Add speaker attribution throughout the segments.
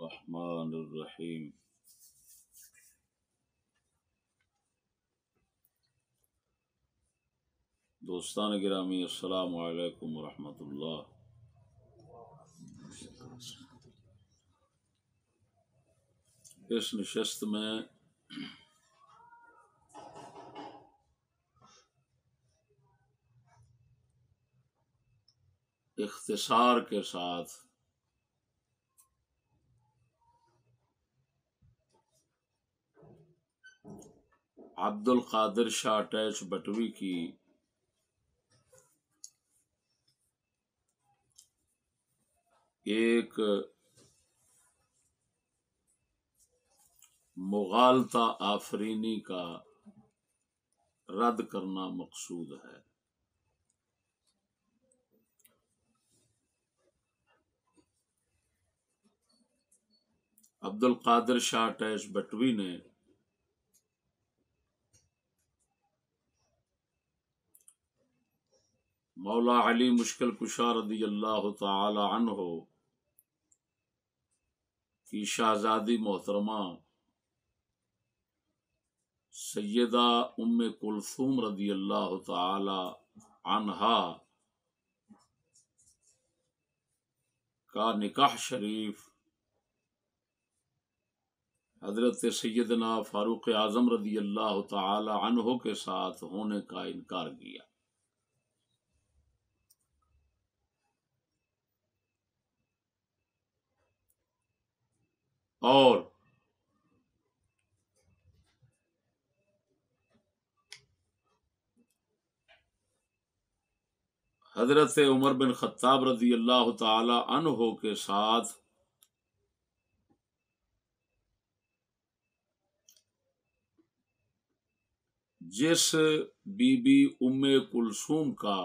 Speaker 1: الرحمن الرحیم دوستان گرامی السلام علیکم ورحمۃ اللہ۔ اس نشست میں اختصار کے ساتھ عبد القادر شاہ اٹیچ بٹوی کی ایک مغالطہ آفرینی کا رد کرنا مقصود ہے۔ عبد القادر شاہ اٹیچ بٹوی نے مولا علی مشکل کشا رضی اللہ تعالی عنہ کی شہزادی محترمہ سیدہ ام کلثوم رضی اللہ تعالی عنہا کا نکاح شریف حضرت سیدنا فاروق اعظم رضی اللہ تعالی عنہ کے ساتھ ہونے کا انکار کیا۔ اور حضرت عمر بن خطاب رضی اللہ تعالی عنہ کے ساتھ جس بی بی ام کلثوم کا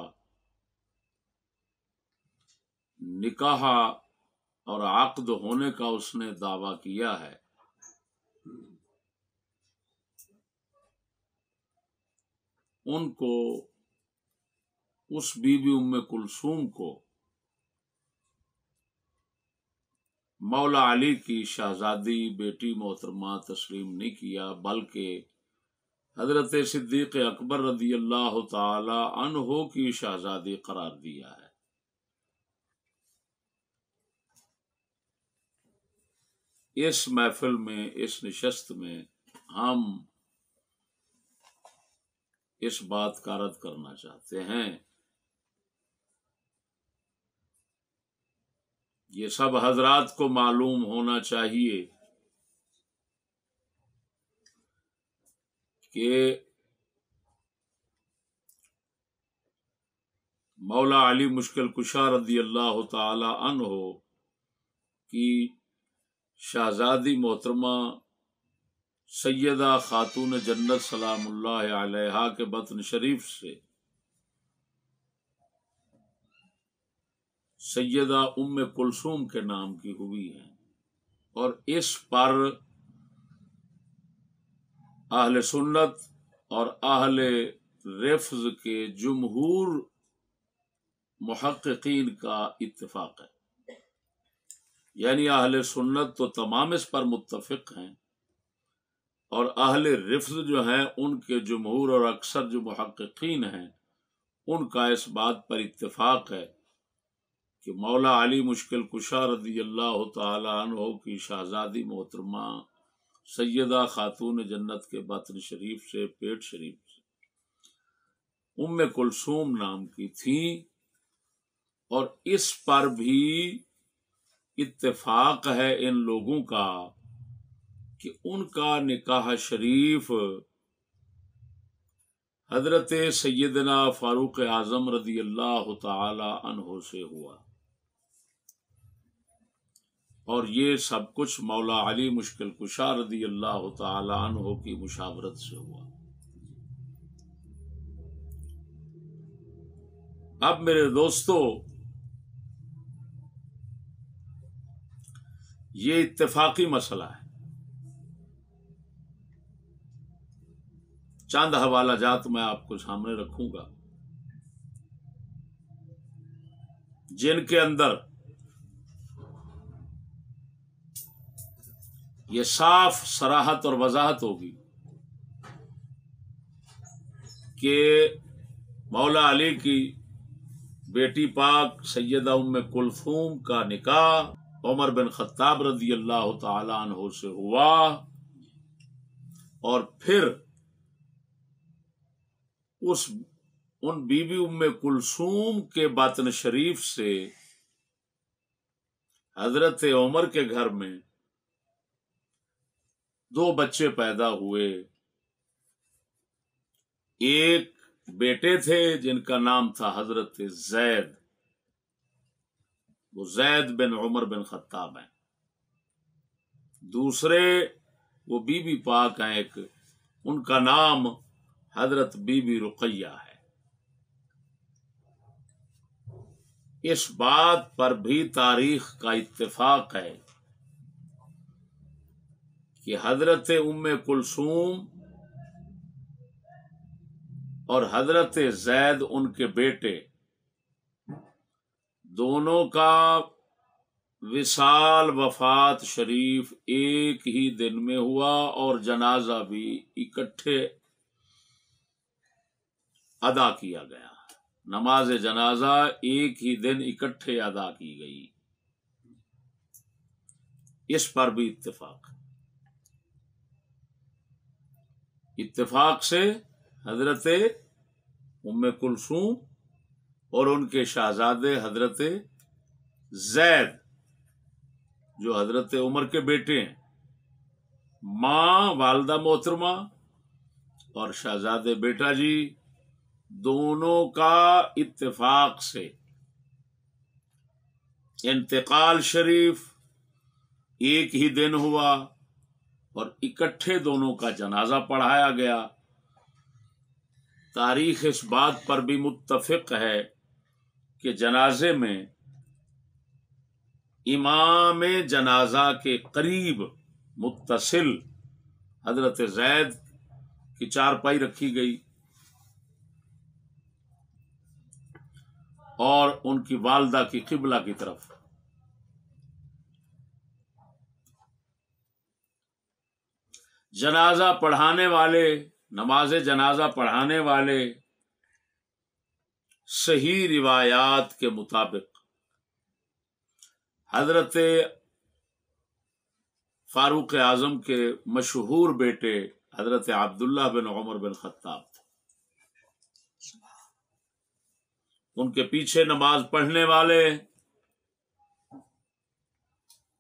Speaker 1: نکاح اور عقد ہونے کا اس نے دعویٰ کیا ہے، ان کو اس بی بی ام کلثوم کو مولا علی کی شہزادی بیٹی محترمہ تسلیم نہیں کیا، بلکہ حضرت صدیق اکبر رضی اللہ تعالی عنہ کی شہزادی قرار دیا ہے۔ اس محفل میں، اس نشست میں ہم اس بات کا رد کرنا چاہتے ہیں، یہ سب حضرات کو معلوم ہونا چاہیے کہ مولا علی مشکل کشا رضی اللہ تعالی عنہ کی شہزادی محترمہ سیدہ خاتون جنت سلام اللہ علیہا کے بطن شریف سے سیدہ ام کلثوم کے نام کی ہوئی ہے، اور اس پر اہل سنت اور اہل رفض کے جمہور محققین کا اتفاق ہے، یعنی اہل سنت تو تمام اس پر متفق ہیں، اور اہل رفض جو ہیں ان کے جمہور اور اکثر جو محققین ہیں ان کا اس بات پر اتفاق ہے کہ مولا علی مشکل کشا رضی اللہ تعالی عنہ کی شہزادی محترمہ سیدہ خاتون جنت کے بطن شریف سے، پیٹ شریف سے ام کلثوم نام کی تھیں، اور اس پر بھی اتفاق ہے ان لوگوں کا کہ ان کا نکاح شریف حضرت سیدنا فاروق اعظم رضی اللہ تعالی عنہ سے ہوا، اور یہ سب کچھ مولا علی مشکل کشا رضی اللہ تعالی عنہ کی مشاورت سے ہوا۔ اب میرے دوستو، یہ اتفاقی مسئلہ ہے، چند حوالہ جات میں آپ کو سامنے رکھوں گا جن کے اندر یہ صاف صراحت اور وضاحت ہوگی کہ مولا علی کی بیٹی پاک سیدہ ام کلثوم کا نکاح عمر بن خطاب رضی اللہ تعالی عنہ سے ہوا، اور پھر ان بی بی ام کلثوم کے باطن شریف سے حضرت عمر کے گھر میں 2 بچے پیدا ہوئے۔ ایک بیٹے تھے جن کا نام تھا حضرت زید، وہ زید بن عمر بن خطاب ہیں۔ دوسرے وہ بی بی پاک ہیں، ایک ان کا نام حضرت بی بی رقیہ ہے۔ اس بات پر بھی تاریخ کا اتفاق ہے کہ حضرت ام کلثوم اور حضرت زید ان کے بیٹے دونوں کا وصال وفات شریف ایک ہی دن میں ہوا، اور جنازہ بھی اکٹھے ادا کیا گیا۔ نماز جنازہ ایک ہی دن اکٹھے ادا کی گئی، اس پر بھی اتفاق سے حضرت ام کلثوم اور ان کے شہزادے حضرت زید جو حضرت عمر کے بیٹے ہیں، ماں والدہ محترمہ اور شہزادے بیٹا جی دونوں کا اتفاق سے انتقال شریف ایک ہی دن ہوا، اور اکٹھے دونوں کا جنازہ پڑھایا گیا۔ تاریخ اس بات پر بھی متفق ہے کہ جنازے میں امام جنازہ کے قریب متصل حضرت زید کی چارپائی رکھی گئی، اور ان کی والدہ کی قبلہ کی طرف جنازہ پڑھانے والے، نماز جنازہ پڑھانے والے صحیح روایات کے مطابق حضرت فاروق اعظم کے مشہور بیٹے حضرت عبداللہ بن عمر بن خطاب تھے۔ ان کے پیچھے نماز پڑھنے والے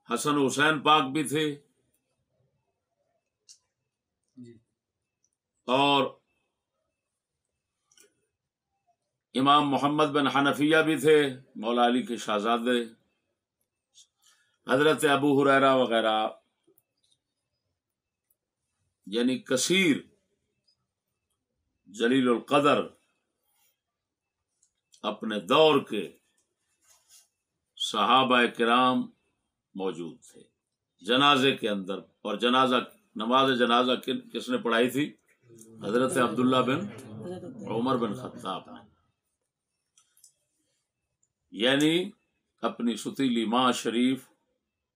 Speaker 1: حسن حسین پاک بھی تھے، اور امام محمد بن حنفیہ بھی تھے، مولا علی کے شہزادے، حضرت ابو ہریرہ وغیرہ، یعنی کثیر جلیل القدر اپنے دور کے صحابہ کرام موجود تھے جنازے کے اندر۔ اور نماز جنازہ کس نے پڑھائی تھی؟ حضرت عبداللہ بن عمر بن خطاب نے، یعنی اپنی ستیلی ماں شریف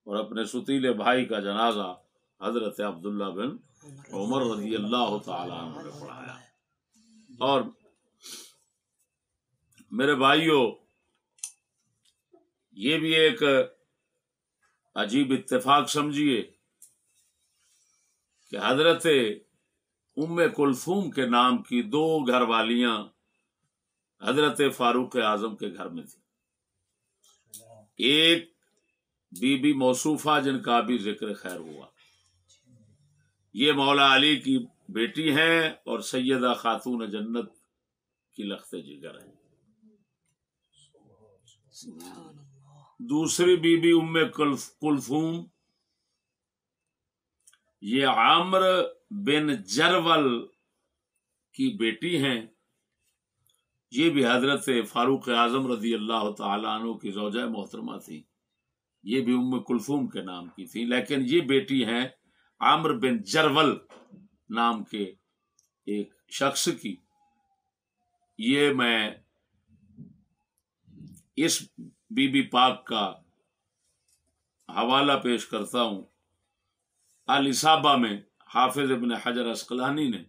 Speaker 1: اور اپنے ستیلے بھائی کا جنازہ حضرت عبداللہ بن عمر رضی اللہ تعالی عنہ نے پڑھایا۔ اور میرے بھائیوں، یہ بھی ایک عجیب اتفاق سمجھیے کہ حضرت ام کلثوم کے نام کی 2 گھر والیاں حضرت فاروق اعظم کے گھر میں تھی۔ ایک بی بی موصوفہ جن کا بھی ذکر خیر ہوا، یہ مولا علی کی بیٹی ہیں اور سیدہ خاتون جنت کی لخت جگر ہیں۔ دوسری بی بی ام کلثوم یہ عامر بن جرول کی بیٹی ہیں، یہ بھی حضرت فاروق اعظم رضی اللہ تعالی عنہ کی زوجہ محترمہ تھی، یہ بھی ام کلثوم کے نام کی تھی، لیکن یہ بیٹی ہیں عامر بن جرول نام کے ایک شخص کی۔ یہ میں اس بی بی پاک کا حوالہ پیش کرتا ہوں الاصابہ میں حافظ ابن حجر عسقلانی نے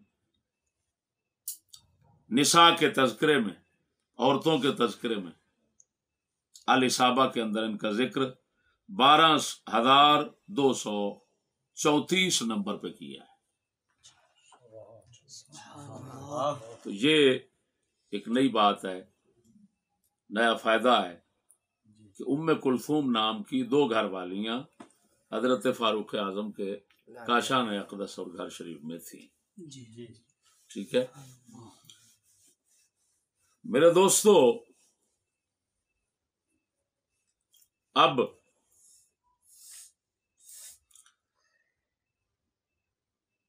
Speaker 1: نساء کے تذکرے میں، عورتوں کے تذکرے میں، الاصابہ کے اندر ان کا ذکر 12,234 نمبر پہ کیا ہے۔ تو یہ ایک نئی بات ہے، نیا فائدہ ہے کہ ام کلثوم نام کی 2 گھر والیاں حضرت فاروق اعظم کے کاشان اقدس اور گھر شریف میں تھیں۔ ٹھیک ہے میرے دوستو، اب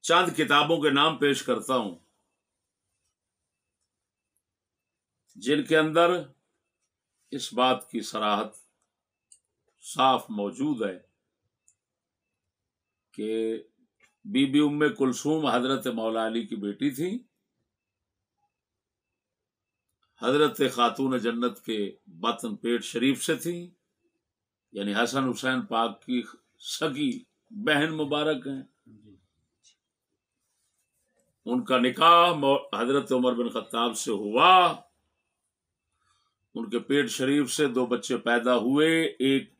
Speaker 1: چند کتابوں کے نام پیش کرتا ہوں جن کے اندر اس بات کی صراحت صاف موجود ہے کہ بی بی ام کلثوم حضرت مولا علی کی بیٹی تھی، حضرت خاتون جنت کے بطن پیٹ شریف سے تھی، یعنی حسن حسین پاک کی سگی بہن مبارک ہیں۔ ان کا نکاح حضرت عمر بن خطاب سے ہوا، ان کے پیٹ شریف سے 2 بچے پیدا ہوئے، ایک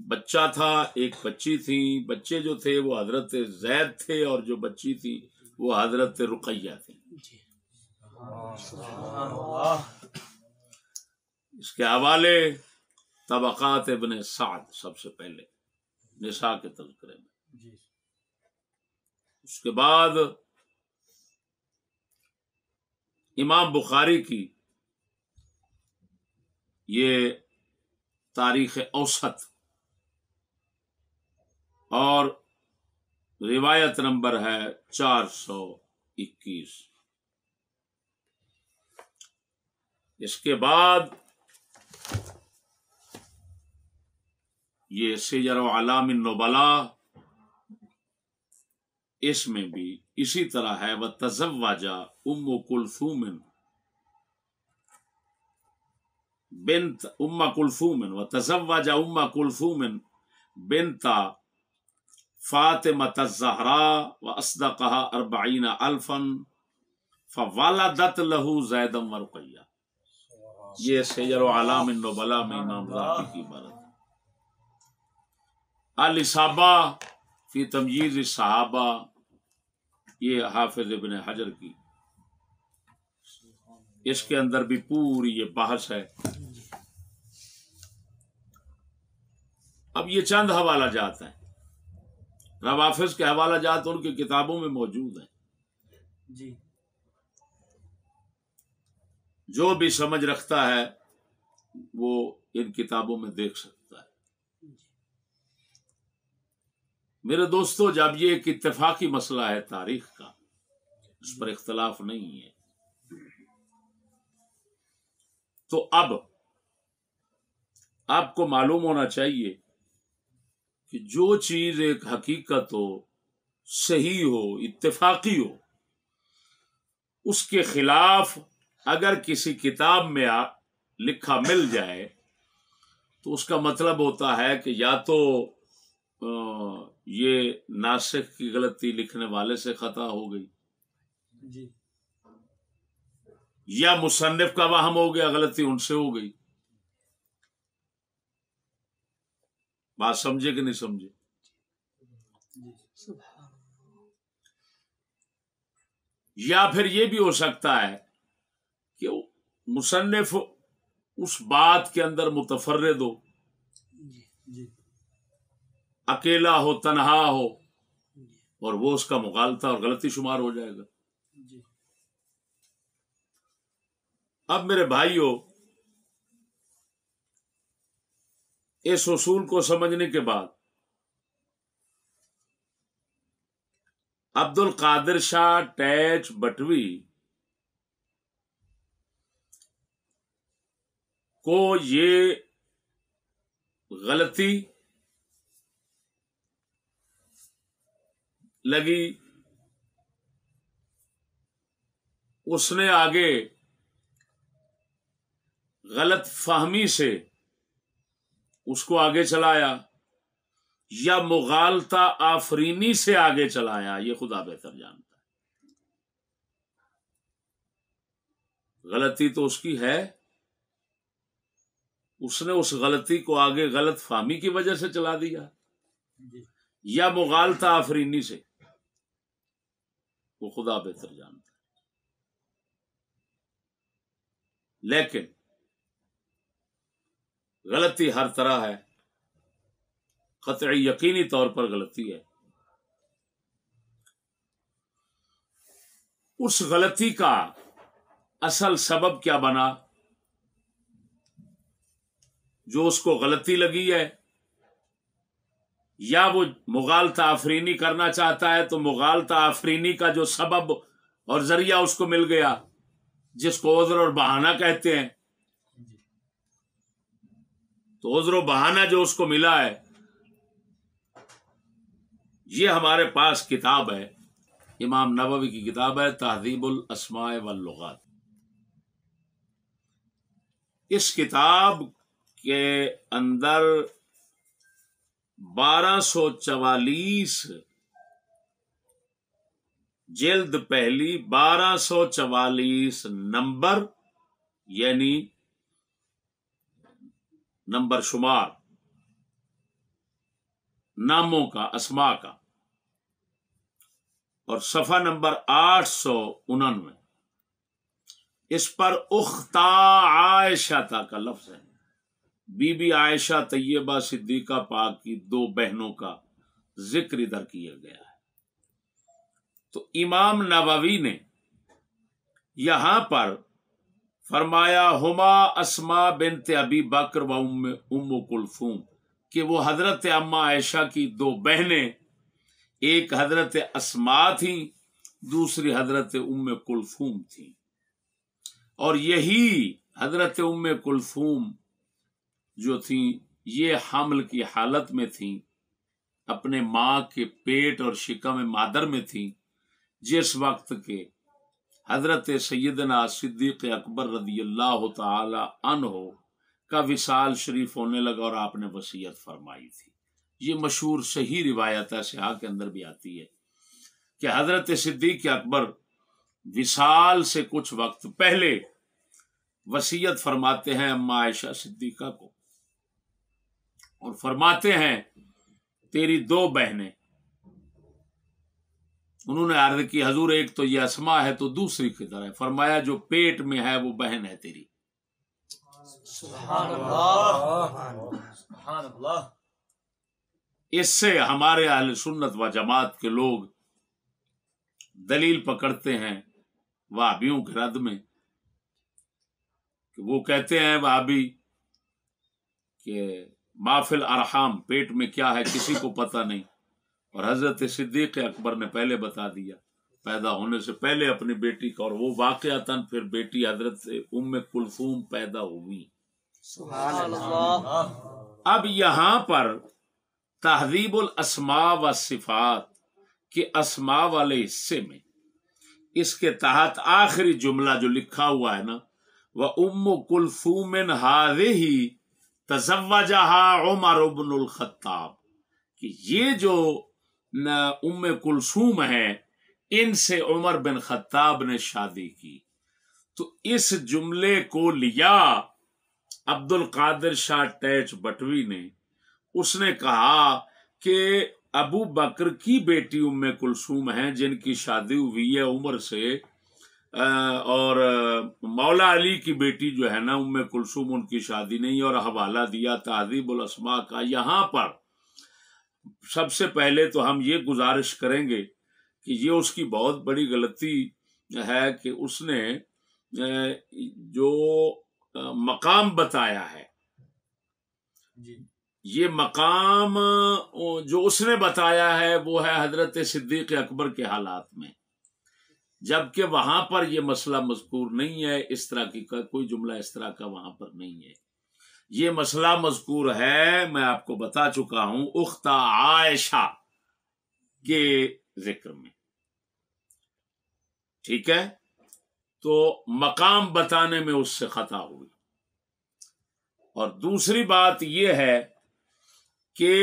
Speaker 1: بچہ تھا ایک بچی تھی۔ بچے جو تھے وہ حضرت زید تھے اور جو بچی تھی وہ حضرت رقیہ تھی۔ اس کے حوالے طبقات ابن سعد سب سے پہلے نساء کے تذکرے میں، اس کے بعد امام بخاری کی یہ تاریخ اوسط اور روایت نمبر ہے 421۔ اس کے بعد یہ سیر اعلام النبلاء، اس میں بھی اسی طرح ہے، وتزوج ام کلثوم بنت ام کلثوم وتزوج ام کلثوم بنت فاطمة الزہراء واصدقها 40,000 فولدت له زیدا ورقیہ۔ یہ سیر اعلام النبلاء میں امام ذہبی کی عبارت ہے۔ الاصابہ فی تمییز الصحابہ، یہ حافظ ابن حجر کی، اس کے اندر بھی پوری یہ بحث ہے۔ اب یہ چند حوالہ جات ہیں، روافظ کے حوالہ جات ان کی کتابوں میں موجود ہیں، جو بھی سمجھ رکھتا ہے وہ ان کتابوں میں دیکھ سکتا ہے۔ میرے دوستو، جب یہ ایک اتفاقی مسئلہ ہے تاریخ کا، اس پر اختلاف نہیں ہے، تو اب آپ کو معلوم ہونا چاہیے کہ جو چیز ایک حقیقت ہو، صحیح ہو، اتفاقی ہو، اس کے خلاف اگر کسی کتاب میں لکھا مل جائے تو اس کا مطلب ہوتا ہے کہ یا تو یہ ناسخ کی غلطی لکھنے والے سے خطا ہو گئی، یا مصنف کا وہم ہو گیا، غلطی ان سے ہو گئی۔ بات سمجھے کہ نہیں سمجھے؟ یا پھر یہ بھی ہو سکتا ہے کہ مصنف اس بات کے اندر متفرد ہو، اکیلا ہو، تنہا ہو، اور وہ اس کا مغالطہ اور غلطی شمار ہو جائے گا۔ اب میرے بھائیوں، اس اصول کو سمجھنے کے بعد عبد القادر شاہ ٹیچ بٹوی کو یہ غلطی لگی، اس نے آگے غلط فہمی سے اس کو آگے چلایا، یا مغالطہ آفرینی سے آگے چلایا، یہ خدا بہتر جانتا ہے۔ غلطی تو اس کی ہے، اس نے اس غلطی کو آگے غلط فہمی کی وجہ سے چلا دیا، یا مغالطہ آفرینی سے، وہ خدا بہتر جانتا ہے۔ لیکن غلطی ہر طرح ہے، قطعی یقینی طور پر غلطی ہے۔ اس غلطی کا اصل سبب کیا بنا؟ جو اس کو غلطی لگی ہے، یا وہ مغالطہ آفرینی کرنا چاہتا ہے تو مغالطہ آفرینی کا جو سبب اور ذریعہ اس کو مل گیا، جس کو عذر اور بہانہ کہتے ہیں، تو عذر و بہانہ جو اس کو ملا ہے، یہ ہمارے پاس کتاب ہے، امام نووی کی کتاب ہے تہذیب الاسماء واللغات۔ اس کتاب کے اندر 1244 جلد پہلی 1244 نمبر، یعنی نمبر شمار ناموں کا، اسماء کا، اور صفحہ نمبر 899، اس پر اختا عائشہ کا لفظ ہے، بی بی عائشہ طیبہ صدیقہ پاک کی 2 بہنوں کا ذکر ادھر کیا گیا ہے۔ تو امام نووی نے یہاں پر فرمایا ہما اسماء بنت ابی بکر و ام کلثوم، کہ وہ حضرت اما عائشہ کی 2 بہنیں، ایک حضرت اسماء تھیں، دوسری حضرت ام کلثوم تھیں، اور یہی حضرت ام کلثوم جو تھیں یہ حمل کی حالت میں تھیں، اپنے ماں کے پیٹ اور شکم مادر میں تھیں، جس وقت کے حضرت سیدنا صدیق اکبر رضی اللہ تعالی عنہ کا وصال شریف ہونے لگا اور آپ نے وصیت فرمائی تھی۔ یہ مشہور صحیح روایت ہے، صحاح کے اندر بھی آتی ہے کہ حضرت صدیق اکبر وصال سے کچھ وقت پہلے وصیت فرماتے ہیں اما عائشہ صدیقہ کو، اور فرماتے ہیں تیری 2 بہنیں، انہوں نے عرض کی حضور ایک تو یہ اسماء ہے تو دوسری کدھر ہے؟ فرمایا جو پیٹ میں ہے وہ بہن ہے تیری۔
Speaker 2: سبحان اللہ، سبحان اللہ۔
Speaker 1: اس سے ہمارے اہل سنت و جماعت کے لوگ دلیل پکڑتے ہیں وہابیوں کے رد میں، کہ وہ کہتے ہیں وہابی کہ ما فی الارحام، پیٹ میں کیا ہے کسی کو پتہ نہیں، اور حضرت صدیق اکبر نے پہلے بتا دیا، پیدا ہونے سے پہلے اپنی بیٹی کا، اور وہ واقعتاً پھر بیٹی حضرت ام کلثوم پیدا ہوئی۔
Speaker 2: سبحان اللہ۔
Speaker 1: اب یہاں پر تہذیب الاسماء والصفات کے اسماء والے حصے میں اس کے تحت آخری جملہ جو لکھا ہوا ہے نا، وَأُمُّ كُلْثُومٍ هَٰذِهِ تَزَوَّجَهَا عُمَرُ بْنُ الْخَطَّابِ، کہ یہ جو ام کلثوم ہے ان سے عمر بن خطاب نے شادی کی۔ تو اس جملے کو لیا عبد القادر شاہ ٹیچ بٹوی نے، اس نے کہا کہ ابو بکر کی بیٹی ام کلثوم ہیں جن کی شادی ہوئی ہے عمر سے، اور مولا علی کی بیٹی جو ہے نا ام کلثوم، ان کی شادی نہیں، اور حوالہ دیا تہذیب الاسماء کا۔ یہاں پر سب سے پہلے تو ہم یہ گزارش کریں گے کہ یہ اس کی بہت بڑی غلطی ہے کہ اس نے جو مقام بتایا ہے، یہ مقام جو اس نے بتایا ہے وہ ہے حضرت صدیق اکبر کے حالات میں، جبکہ وہاں پر یہ مسئلہ مذکور نہیں ہے، اس طرح کی کوئی جملہ اس طرح کا وہاں پر نہیں ہے۔ یہ مسئلہ مذکور ہے، میں آپ کو بتا چکا ہوں، اختہ عائشہ کے ذکر میں، ٹھیک ہے؟ تو مقام بتانے میں اس سے خطا ہوئی۔ اور دوسری بات یہ ہے کہ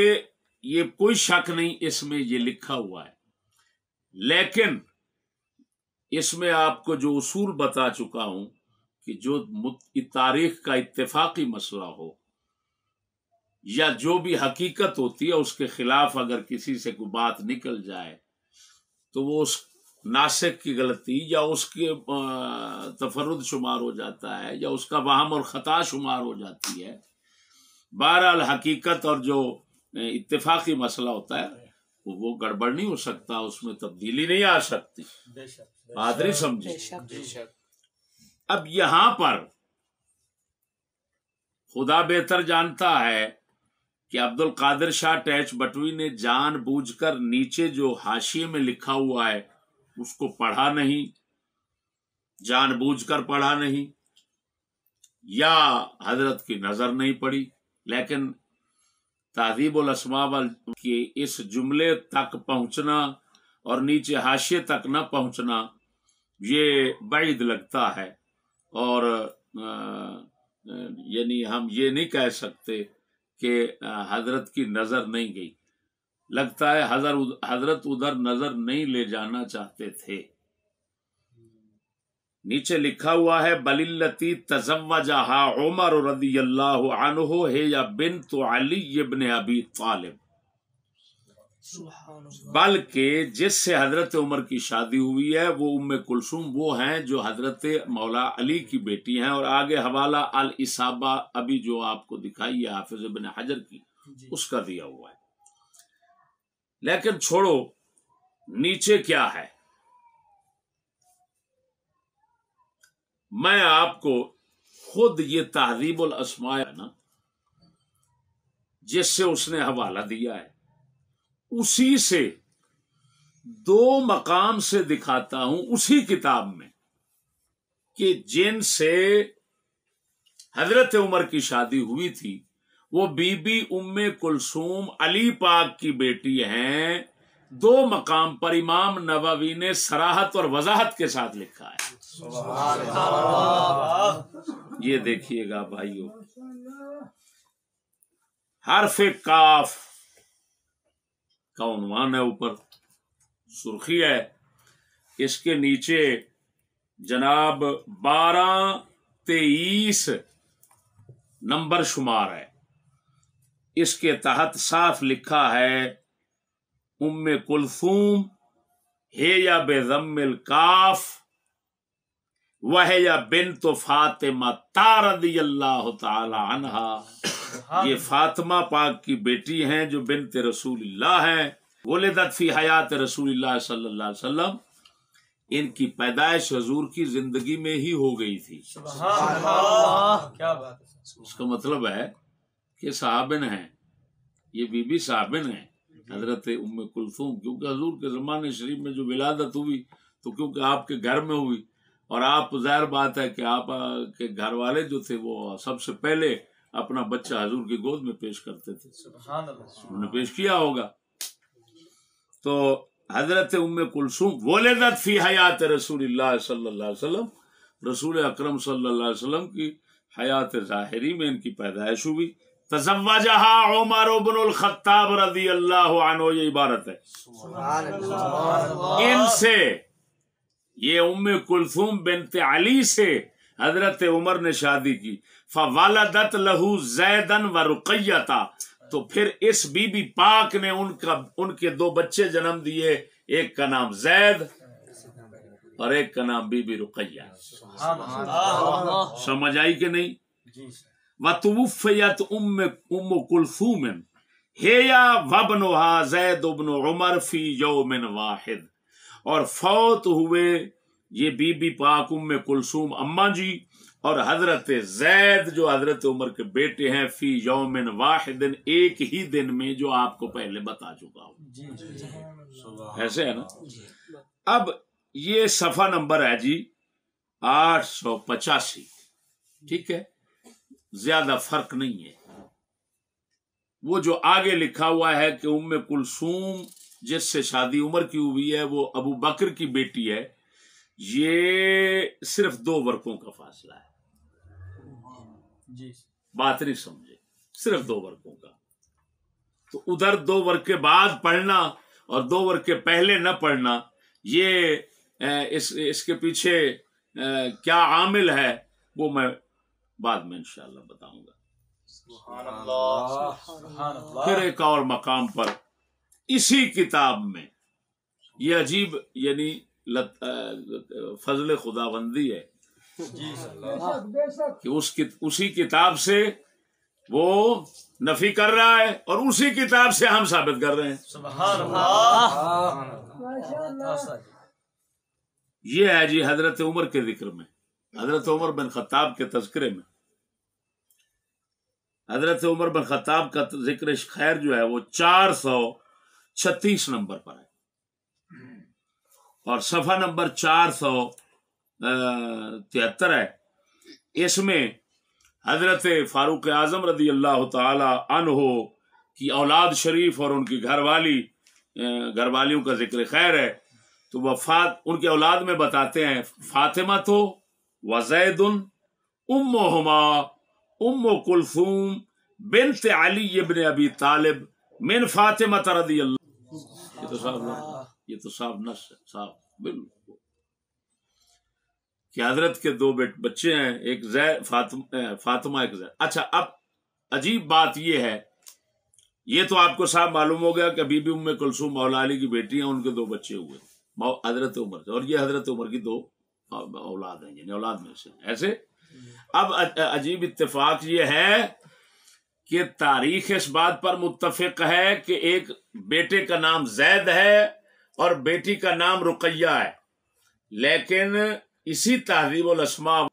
Speaker 1: یہ کوئی شک نہیں اس میں یہ لکھا ہوا ہے، لیکن اس میں آپ کو جو اصول بتا چکا ہوں کہ جو تاریخ کا اتفاقی مسئلہ ہو یا جو بھی حقیقت ہوتی ہے اس کے خلاف اگر کسی سے کوئی بات نکل جائے تو وہ اس ناسک کی غلطی یا اس کے تفرد شمار ہو جاتا ہے یا اس کا وہم اور خطا شمار ہو جاتی ہے۔ بہرحال حقیقت اور جو اتفاقی مسئلہ ہوتا ہے وہ گڑبڑ نہیں ہو سکتا، اس میں تبدیلی نہیں آ سکتی، بات نہیں سمجھی۔ اب یہاں پر خدا بہتر جانتا ہے کہ عبد القادر شاہ ٹیچ بٹوی نے جان بوجھ کر نیچے جو حاشیے میں لکھا ہوا ہے اس کو پڑھا نہیں، جان بوجھ کر پڑھا نہیں، یا حضرت کی نظر نہیں پڑی، لیکن تہذیب الاسماء کے اس جملے تک پہنچنا اور نیچے حاشیے تک نہ پہنچنا یہ بعید لگتا ہے، اور یعنی ہم یہ نہیں کہہ سکتے کہ حضرت کی نظر نہیں گئی، لگتا ہے حضرت ادھر نظر نہیں لے جانا چاہتے تھے۔ نیچے لکھا ہوا ہے بللتی تزوجہا عمر رضی اللہ عنہ ہے یا بنت علی ابن ابی طالب، بلکہ جس سے حضرت عمر کی شادی ہوئی ہے وہ ام کلثوم وہ ہیں جو حضرت مولا علی کی بیٹی ہیں، اور آگے حوالہ الاصابہ ابھی جو آپ کو دکھائی ہے حافظ ابن حجر کی اس کا دیا ہوا ہے۔ لیکن چھوڑو، نیچے کیا ہے، میں آپ کو خود یہ تہذیب الاسماء ہے نا جس سے اس نے حوالہ دیا ہے اسی سے دو مقام سے دکھاتا ہوں اسی کتاب میں کہ جن سے حضرت عمر کی شادی ہوئی تھی وہ بی بی ام کلثوم علی پاک کی بیٹی ہیں، دو مقام پر امام نووی نے صراحت اور وضاحت کے ساتھ لکھا ہے۔ یہ دیکھیے گا بھائیو، حرف کاف کا عنوان ہے، اوپر سرخی ہے، اس کے نیچے جناب 12-23 نمبر شمار ہے، اس کے تحت صاف لکھا ہے ام کلثوم ہے یا بضم الکاف وہی بنت فاطمہ رضی اللہ تعالی عنہا، یہ فاطمہ پاک کی بیٹی ہیں جو بنت رسول اللہ ہیں، ولدت فی حیات رسول اللہ صلی اللہ علیہ وسلم، ان کی پیدائش حضور کی زندگی میں ہی ہو گئی تھی۔
Speaker 2: سبحان اللہ، کیا بات ہے۔
Speaker 1: اس کا مطلب ہے کہ صحابن ہیں، یہ بی بی صحابن ہیں حضرت ام کلثوم، کیونکہ حضور کے زمانے شریف میں جو ولادت ہوئی تو کیونکہ آپ کے گھر میں ہوئی، اور آپ ظاہر بات ہے کہ آپ کے گھر والے جو تھے وہ سب سے پہلے اپنا بچہ حضور کی گود میں پیش کرتے تھے،
Speaker 2: سبحان اللہ،
Speaker 1: انہوں نے پیش کیا ہوگا۔ تو حضرت ام کلثوم ولدت فی حیات رسول اللہ صلی اللہ علیہ وسلم، رسول اکرم صلی اللہ علیہ وسلم کی حیات ظاہری میں ان کی پیدائش ہوئی۔ تزوجہا عمر بن الخطاب رضی اللہ عنہ، یہ عبارت ہے
Speaker 2: سبحان اللہ،
Speaker 1: ان سے، یہ ام کلثوم بنت علی سے حضرت عمر نے شادی کی، فولدت لہو زیدن و رقیتا، تو پھر اس بی بی پاک نے ان کے دو بچے جنم دیے، ایک کا نام زید اور ایک کا نام بی بی رقیہ۔
Speaker 2: سبحان اللہ،
Speaker 1: سمجھ آئی کہ نہیں؟
Speaker 2: جی
Speaker 1: وتوفیت ام کلثوم ہیا وابنھا زید بن عمر فی یوم واحد، اور فوت ہوئے یہ بی بی پاک ام کلثوم اماں جی اور حضرت زید جو حضرت عمر کے بیٹے ہیں فی یوم واحد، ایک ہی دن میں، جو آپ کو پہلے بتا چکا ہوں۔
Speaker 2: جی جی،
Speaker 1: ایسے ہے نا؟ اب یہ صفحہ نمبر ہے جی 885، ٹھیک ہے، زیادہ فرق نہیں ہے۔ وہ جو آگے لکھا ہوا ہے کہ ام کلثوم جس سے شادی عمر کی ہوئی ہے وہ ابو بکر کی بیٹی ہے، یہ صرف 2 ورقوں کا فاصلہ ہے،
Speaker 2: جی،
Speaker 1: بات نہیں سمجھے، صرف 2 ورقوں کا، تو ادھر 2 ورق کے بعد پڑھنا اور 2 ورق کے پہلے نہ پڑھنا، یہ اس کے پیچھے کیا عامل ہے وہ میں بعد میں انشاءاللہ بتاؤں گا۔
Speaker 2: سبحان اللہ سبحان اللہ۔
Speaker 1: پھر ایک اور مقام پر اسی کتاب میں یہ عجیب یعنی فضل خداوندی ہے کہ اسی کتاب سے وہ نفی کر رہا ہے اور اسی کتاب سے ہم ثابت کر رہے ہیں۔
Speaker 2: سبحان اللہ۔
Speaker 1: یہ ہے جی حضرت عمر کے ذکر میں، حضرت عمر بن خطاب کے تذکرے میں حضرت عمر بن خطاب کا ذکر خیر جو ہے وہ 436 نمبر پر ہے اور صفحہ نمبر 473 ہے۔ اس میں حضرت فاروق اعظم رضی اللہ تعالی عنہ کی اولاد شریف اور ان کی گھر والیوں کا ذکر خیر ہے۔ تو وفات ان کے اولاد میں بتاتے ہیں فاطمہ تو وزید امہما ام کلثوم بنت علی ابن ابی طالب من فاطمہ رضی اللہ۔ یہ تو صاحب نص ہے، صاحب بالکل کہ حضرت کے 2 بچے ہیں، ایک فاطمہ ایک زید۔ اچھا اب عجیب بات یہ ہے، یہ تو آپ کو صاحب معلوم ہو گیا کہ بی بی ام کلثوم مولا علی کی بیٹی ہیں، ان کے 2 بچے ہوئے حضرت عمر سے، اور یہ حضرت عمر کی 2 اولاد ہیں، یعنی اولاد میں سے ایسے۔ اب عجیب اتفاق یہ ہے کہ تاریخ اس بات پر متفق ہے کہ ایک بیٹے کا نام زید ہے اور بیٹی کا نام رقیہ ہے، لیکن اسی تہذیب الاسماء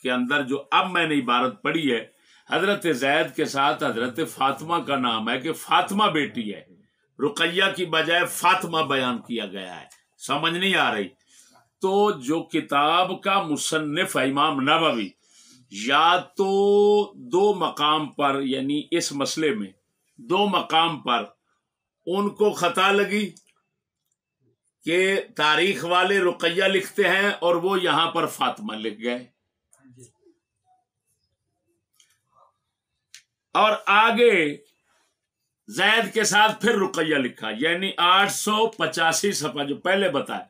Speaker 1: کے اندر جو اب میں نے عبارت پڑھی ہے، حضرت زید کے ساتھ حضرت فاطمہ کا نام ہے کہ فاطمہ بیٹی ہے، رقیہ کی بجائے فاطمہ بیان کیا گیا ہے۔ سمجھ نہیں آ رہی؟ تو جو کتاب کا مصنف ہے امام نووی، یا تو 2 مقام پر یعنی اس مسئلے میں 2 مقام پر ان کو خطا لگی کہ تاریخ والے رقیہ لکھتے ہیں اور وہ یہاں پر فاطمہ لکھ گئے، اور آگے زید کے ساتھ پھر رقیہ لکھا، یعنی 885 صفحہ جو پہلے بتایا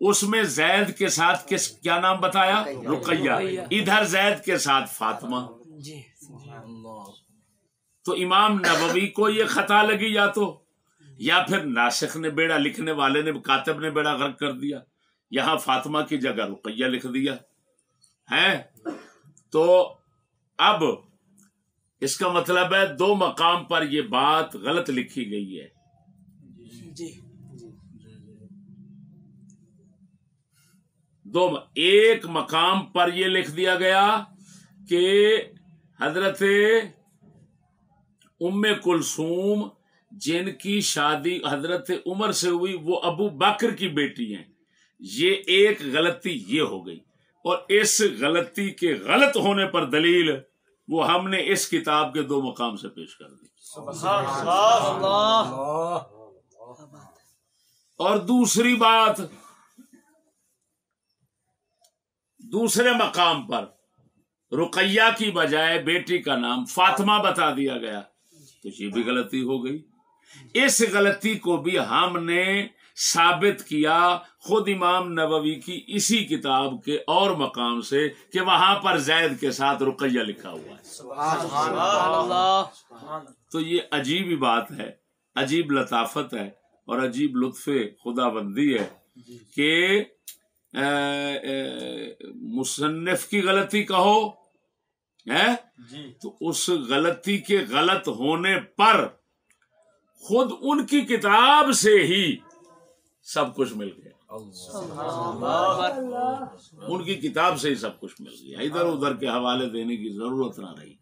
Speaker 1: اس میں زید کے ساتھ کیا نام بتایا؟ رقیہ، ادھر زید کے ساتھ فاطمہ۔ تو امام نووی کو یہ خطا لگی، یا پھر ناسخ نے بیڑا، لکھنے والے نے، کاتب نے بیڑا غرق کر دیا، یہاں فاطمہ کی جگہ رقیہ لکھ دیا ہے۔ تو اب اس کا مطلب ہے 2 مقام پر یہ بات غلط لکھی گئی ہے۔ ایک مقام پر یہ لکھ دیا گیا کہ حضرت ام کلثوم جن کی شادی حضرت عمر سے ہوئی وہ ابو بکر کی بیٹی ہیں، یہ ایک غلطی یہ ہو گئی، اور اس غلطی کے غلط ہونے پر دلیل وہ ہم نے اس کتاب کے 2 مقام سے پیش کر دی۔
Speaker 2: سبحان اللہ۔
Speaker 1: اور دوسری بات، دوسرے مقام پر رقیہ کی بجائے بیٹی کا نام فاطمہ بتا دیا گیا، تو یہ بھی غلطی ہو گئی۔ اس غلطی کو بھی ہم نے ثابت کیا خود امام نووی کی اسی کتاب کے اور مقام سے کہ وہاں پر زید کے ساتھ رقیہ لکھا ہوا ہے۔
Speaker 2: سبحان اللہ۔
Speaker 1: تو یہ عجیب بات ہے، عجیب لطافت ہے اور عجیب لطف خداوندی ہے کہ مصنف کی غلطی کہو تو اس غلطی کے غلط ہونے پر خود ان کی کتاب سے ہی سب کچھ مل گیا، ان کی کتاب سے ہی سب کچھ مل گیا، ادھر ادھر کے حوالے دینے کی ضرورت نہ رہی۔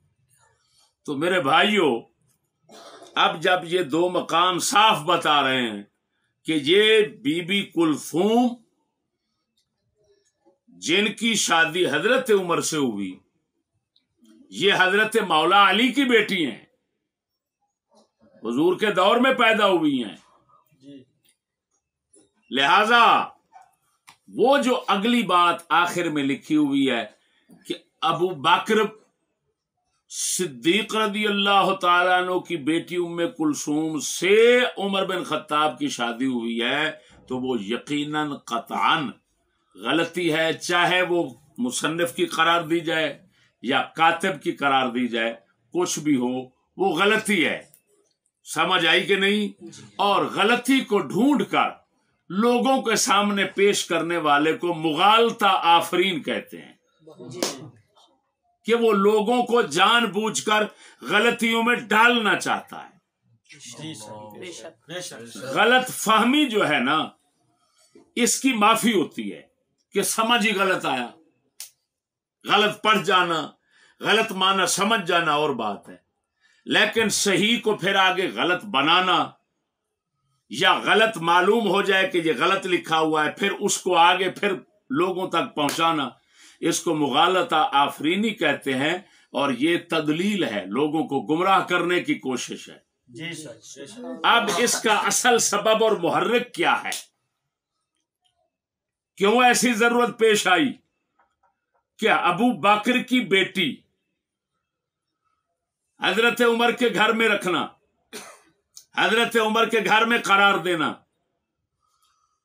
Speaker 1: تو میرے بھائیوں، اب جب یہ 2 مقام صاف بتا رہے ہیں کہ یہ بی بی کلثوم جن کی شادی حضرت عمر سے ہوئی، یہ حضرت مولا علی کی بیٹی ہیں، حضور کے دور میں پیدا ہوئی ہیں، لہذا وہ جو اگلی بات آخر میں لکھی ہوئی ہے کہ ابو بکر صدیق رضی اللہ تعالیٰ عنہ کی بیٹی ام کلثوم سے عمر بن خطاب کی شادی ہوئی ہے تو وہ یقیناً قطعاً غلطی ہے، چاہے وہ مصنف کی قرار دی جائے یا کاتب کی قرار دی جائے، کچھ بھی ہو وہ غلطی ہے۔ سمجھ آئی کہ نہیں؟ اور غلطی کو ڈھونڈ کر لوگوں کے سامنے پیش کرنے والے کو مغالطہ آفرین کہتے ہیں، کہ وہ لوگوں کو جان بوجھ کر غلطیوں میں ڈالنا چاہتا ہے۔ غلط فہمی جو ہے نا، اس کی معافی ہوتی ہے کہ سمجھ ہی غلط آیا، غلط پڑھ جانا، غلط معنی سمجھ جانا اور بات ہے، لیکن صحیح کو پھر آگے غلط بنانا یا غلط معلوم ہو جائے کہ یہ غلط لکھا ہوا ہے پھر اس کو آگے پھر لوگوں تک پہنچانا، اس کو مغالطہ آفرینی کہتے ہیں، اور یہ تدلیل ہے، لوگوں کو گمراہ کرنے کی کوشش ہے۔ اب اس کا اصل سبب اور محرک کیا ہے؟ کیوں ایسی ضرورت پیش آئی کہ ابو بکر کی بیٹی حضرت عمر کے گھر میں رکھنا، حضرت عمر کے گھر میں قرار دینا،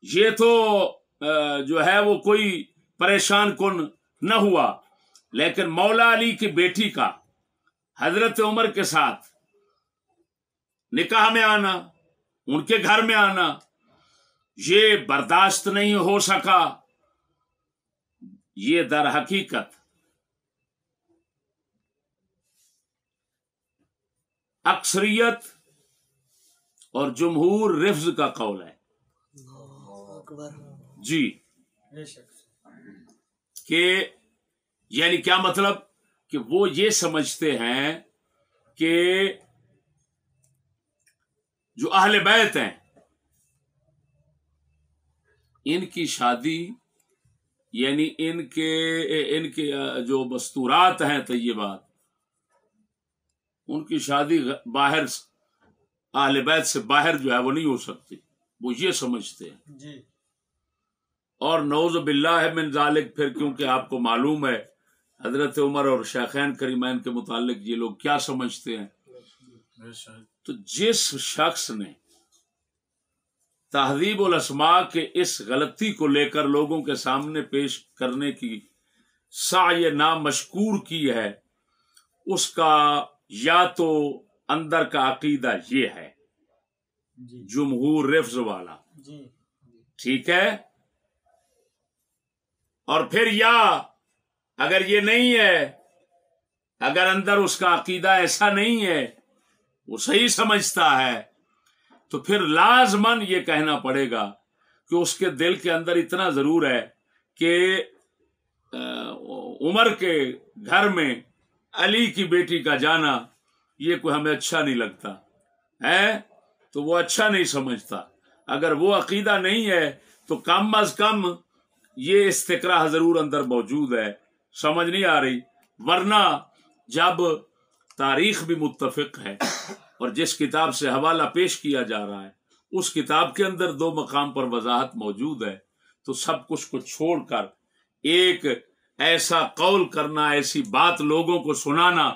Speaker 1: یہ تو جو ہے وہ کوئی پریشان کن نہ ہوا، لیکن مولا علی کی بیٹی کا حضرت عمر کے ساتھ نکاح میں آنا، ان کے گھر میں آنا، یہ برداشت نہیں ہو سکا۔ یہ در حقیقت اکثریت اور جمہور رفض کا قول ہے جی، کہ یعنی کیا مطلب کہ وہ یہ سمجھتے ہیں کہ جو اہل بیت ہیں ان کی شادی، یعنی ان کے جو مستورات ہیں طیبات، ان کی شادی باہر اہل بیت سے باہر جو ہے وہ نہیں ہو سکتی، وہ یہ سمجھتے ہیں جی۔ اور نعوذ باللہ من ذالک، پھر کیونکہ آپ کو معلوم ہے حضرت عمر اور شیخین کریمین کے متعلق یہ لوگ کیا سمجھتے ہیں، تو جس شخص نے تہذیب الاسماء کے اس غلطی کو لے کر لوگوں کے سامنے پیش کرنے کی سعی نامشکور کی ہے، اس کا یا تو اندر کا عقیدہ یہ ہے جمہور رفض والا، ٹھیک ہے، اور پھر یا اگر یہ نہیں ہے، اگر اندر اس کا عقیدہ ایسا نہیں ہے، وہ صحیح سمجھتا ہے، تو پھر لازماً یہ کہنا پڑے گا کہ اس کے دل کے اندر اتنا ضرور ہے کہ عمر کے گھر میں علی کی بیٹی کا جانا یہ کوئی ہمیں اچھا نہیں لگتا ہے، تو وہ اچھا نہیں سمجھتا۔ اگر وہ عقیدہ نہیں ہے تو کم از کم یہ استقراء ضرور اندر موجود ہے، سمجھ نہیں آ رہی؟ ورنہ جب تاریخ بھی متفق ہے اور جس کتاب سے حوالہ پیش کیا جا رہا ہے اس کتاب کے اندر 2 مقام پر وضاحت موجود ہے، تو سب کچھ کو چھوڑ کر ایک ایسا قول کرنا، ایسی بات لوگوں کو سنانا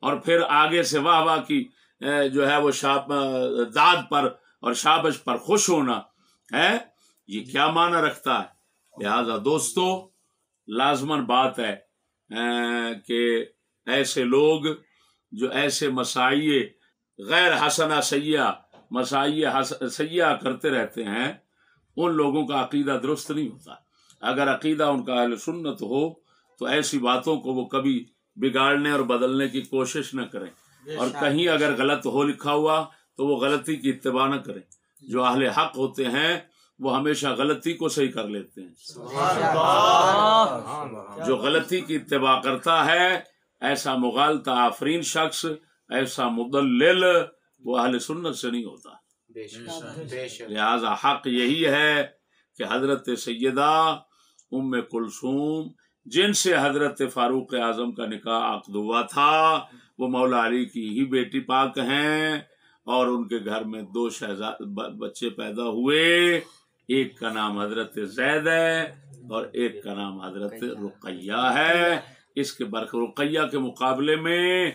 Speaker 1: اور پھر آگے سے واہ واہ کی جو ہے وہ داد پر اور شابش پر خوش ہونا ہے، یہ کیا معنی رکھتا ہے؟ لہذا دوستو لازماً بات ہے کہ ایسے لوگ جو ایسے مسائل غیر حسنہ سیئہ کرتے رہتے ہیں، ان لوگوں کا عقیدہ درست نہیں ہوتا۔ اگر عقیدہ ان کا اہل سنت ہو تو ایسی باتوں کو وہ کبھی بگاڑنے اور بدلنے کی کوشش نہ کریں، اور کہیں اگر غلط ہو لکھا ہوا تو وہ غلطی کی اتباع نہ کریں۔ جو اہل حق ہوتے ہیں وہ ہمیشہ غلطی کو صحیح کر لیتے ہیں، جو غلطی کی اتباع کرتا ہے ایسا مغالطہ آفرین شخص، ایسا مضلل، وہ اہل سنت سے نہیں ہوتا۔ لہذا حق یہی ہے کہ حضرت سیدہ ام کلثوم جن سے حضرت فاروق اعظم کا نکاح عقد ہوا تھا وہ مولا علی کی ہی بیٹی پاک ہیں، اور ان کے گھر میں 2 بچے پیدا ہوئے، ایک کا نام حضرت زید ہے اور ایک کا نام حضرت رقیہ ہے۔ اس کے برخلاف رقیہ کے مقابلے میں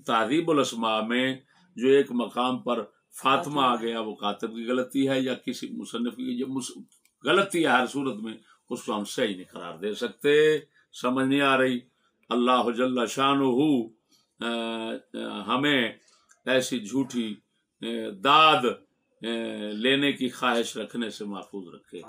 Speaker 1: تہذیب الاسماء میں جو ایک مقام پر فاطمہ آ گیا وہ کاتب کی غلطی ہے یا کسی مصنف کی جو غلطی ہے، ہر صورت میں اس کو ہم صحیح نہیں قرار دے سکتے. سمجھ نہیں آ رہی؟ اللہ جل شانہ ہمیں ایسی جھوٹی داد لینے کی خواہش رکھنے سے محفوظ رکھے.